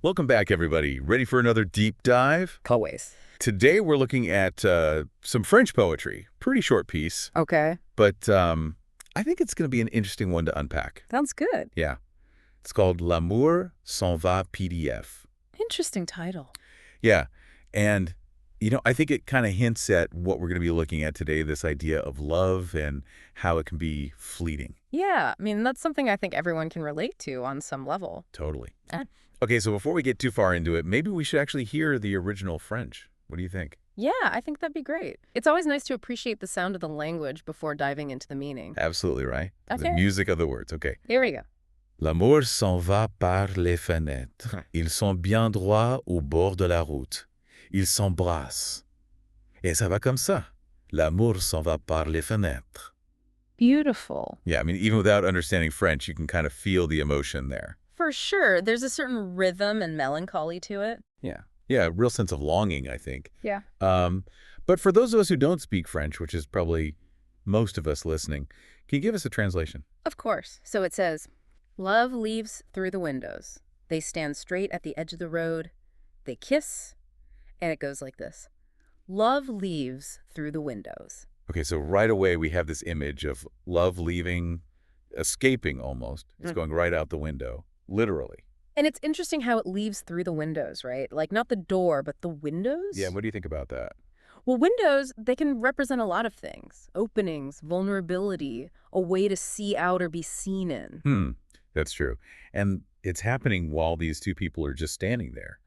Welcome back, everybody. Ready for another deep dive? Always. Today we're looking at some French poetry. Pretty short piece, Okay. but I think it's going to be an interesting one to unpack. Sounds good. Yeah. It's called L'amour s'en va PDF. Interesting title. Yeah. And, I think it kind of hints at what we're going to be looking at today, this idea of love and how it can be fleeting. Yeah, I mean, that's something I think everyone can relate to on some level. Totally. Ah. Okay, so before we get too far into it, maybe we should actually hear the original French. What do you think? Yeah, I think that'd be great. It's always nice to appreciate the sound of the language before diving into the meaning. Absolutely right. The Okay. music of the words. Okay. Here we go. L'amour s'en va par les fenêtres. Ils sont bien droits au bord de la route. Ils s'embrassent. Et ça va comme ça. L'amour s'en va par les fenêtres. Beautiful. Yeah, I mean, even without understanding French, you can kind of feel the emotion there. For sure. There's a certain rhythm and melancholy to it. Yeah. Yeah, a real sense of longing, I think. Yeah. But for those of us who don't speak French, which is probably most of us listening, can you give us a translation? Of course. So it says, love leaves through the windows. They stand straight at the edge of the road. They kiss. And it goes like this. Love leaves through the windows. Okay, so right away we have this image of love leaving, escaping almost. It's going right out the window, literally. And it's interesting how it leaves through the windows, right? Like not the door, but the windows? Yeah, what do you think about that? Well, windows, they can represent a lot of things. Openings, vulnerability, a way to see out or be seen in. That's true. And it's happening while these two people are just standing there.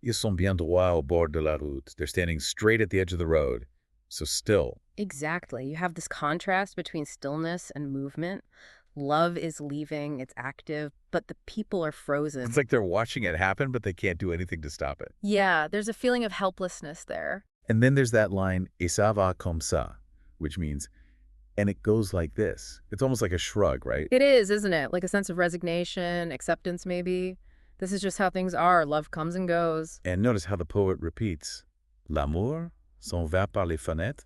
Ils sont bien droits au bord de la route. They're standing straight at the edge of the road, so still. Exactly. You have this contrast between stillness and movement. Love is leaving, it's active, but the people are frozen. It's like they're watching it happen, but they can't do anything to stop it. Yeah, there's a feeling of helplessness there. And then there's that line, et ça va comme ça, which means, and it goes like this. It's almost like a shrug, right? It is, isn't it? Like a sense of resignation, acceptance maybe. This is just how things are. Love comes and goes. And notice how the poet repeats, l'amour s'en va par les fenêtres,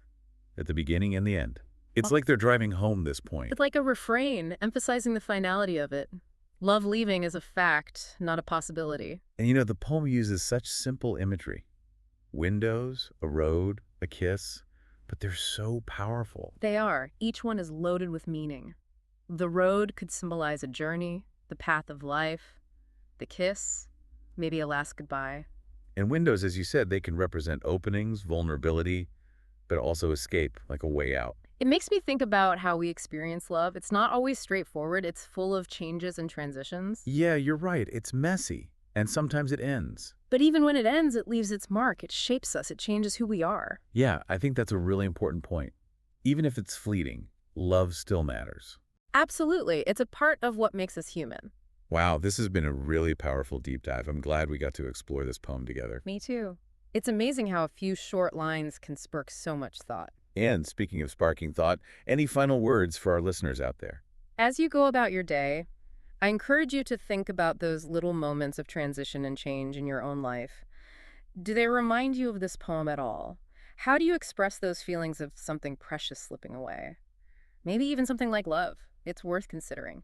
at the beginning and the end. It's like they're driving home this point. It's like a refrain, emphasizing the finality of it. Love leaving is a fact, not a possibility. And the poem uses such simple imagery. Windows, a road, a kiss, but they're so powerful. They are. Each one is loaded with meaning. The road could symbolize a journey, the path of life. The kiss, maybe a last goodbye. And windows, as you said, they can represent openings, vulnerability, but also escape, like a way out. It makes me think about how we experience love. It's not always straightforward. It's full of changes and transitions. Yeah, you're right. It's messy, and sometimes it ends. But even when it ends, it leaves its mark. It shapes us. It changes who we are. Yeah, I think that's a really important point. Even if it's fleeting, love still matters. Absolutely. It's a part of what makes us human. Wow, this has been a really powerful deep dive. I'm glad we got to explore this poem together. Me too. It's amazing how a few short lines can spark so much thought. And speaking of sparking thought, any final words for our listeners out there? As you go about your day, I encourage you to think about those little moments of transition and change in your own life. Do they remind you of this poem at all? How do you express those feelings of something precious slipping away? Maybe even something like love. It's worth considering.